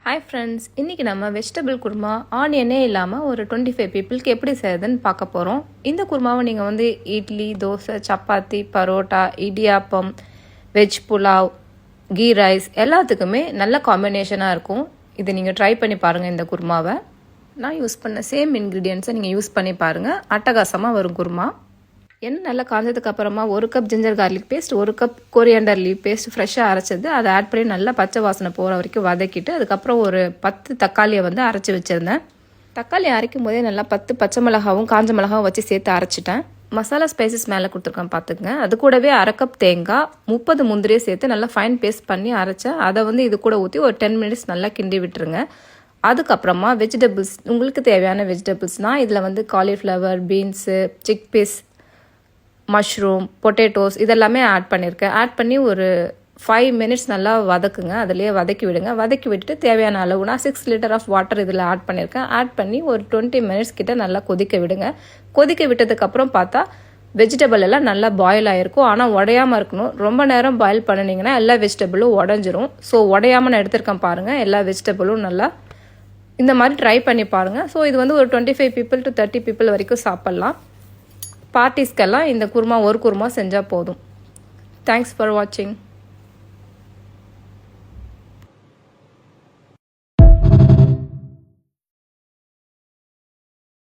Hi friends, இன்றைக்கி நம்ம vegetable kurma ஆனியனே இல்லாமல் ஒரு 25 பீப்புளுக்கு எப்படி செய்யுதுன்னு பார்க்க போகிறோம். இந்த குருமாவை நீங்கள் வந்து இட்லி, தோசை, சப்பாத்தி, பரோட்டா, இடியாப்பம், வெஜ் புலாவ், கீ ரைஸ் எல்லாத்துக்குமே நல்ல காம்பினேஷனாக இருக்கும். இது நீங்கள் ட்ரை பண்ணி பாருங்கள். இந்த குருமாவை நான் யூஸ் பண்ண சேம் இன்க்ரீடியன்ஸை நீங்கள் யூஸ் பண்ணி பாருங்கள். அட்டகாசமாக வரும் குருமா. எண்ணெய் நல்லா காஞ்சதுக்கு அப்புறமா 1 cup ginger garlic paste, 1 cup coriander leaf paste ஃப்ரெஷ்ஷாக அரைச்சது அதை ஆட் பண்ணி நல்லா பச்சை வாசனை போகிற வரைக்கும் வதக்கிட்டு அதுக்கப்புறம் ஒரு 10 தக்காளியை வந்து அரைச்சி வச்சுருந்தேன். தக்காளி அரைக்கும் போதே நல்லா 10 பச்சை மிளகாவும் காஞ்ச மிளகாவும் வச்சு சேர்த்து அரைச்சிட்டேன். மசாலா ஸ்பைசஸ் மேலே கொடுத்துருக்கேன் பார்த்துக்குங்க. அது கூடவே 1/2 கப் தேங்காய், 30 முந்திரியை சேர்த்து நல்லா ஃபைன் பேஸ்ட் பண்ணி அரைச்சேன். அதை வந்து இது கூட ஊற்றி ஒரு 10 மினிட்ஸ் நல்லா கிண்டி விட்டுருங்க. அதுக்கப்புறமா வெஜிடபிள்ஸ், உங்களுக்கு தேவையான வெஜிடபிள்ஸ்னால் இதில் வந்து cauliflower, beans, chick peas, mushroom, potatoes இதெல்லாமே ஆட் பண்ணியிருக்கேன். ஆட் பண்ணி ஒரு 5 மினிட்ஸ் நல்லா வதக்குங்க. அதிலே வதக்கி விடுங்க. வதக்கி விட்டுட்டு தேவையான அளவுனா 6 லிட்டர் ஆஃப் வாட்டர் இதில் ஆட் பண்ணியிருக்கேன். ஆட் பண்ணி ஒரு 20 மினிட்ஸ் கிட்ட நல்லா கொதிக்க விடுங்க. கொதிக்க விட்டதுக்கப்புறம் பார்த்தா வெஜிடபிள் எல்லாம் நல்லா பாயில் ஆகிருக்கும். ஆனால் உடையாமல் இருக்கணும். ரொம்ப நேரம் பாயில் பண்ணினீங்கன்னா எல்லா வெஜிடபிளும் உடஞ்சிரும். ஸோ உடையாமல் நான் எடுத்துருக்கேன் பாருங்கள். எல்லா வெஜிடபிளும் நல்லா இந்த மாதிரி ட்ரை பண்ணி பாருங்கள். ஸோ இது வந்து ஒரு 25 பீப்புள் டு 30 பீப்புள் வரைக்கும் சாப்பிட்லாம். பார்ட்டிஸ்க்கெல்லாம் இந்த குருமா ஒரு குருமா செஞ்சால் போதும். தேங்க்ஸ் ஃபார் வாட்சிங்.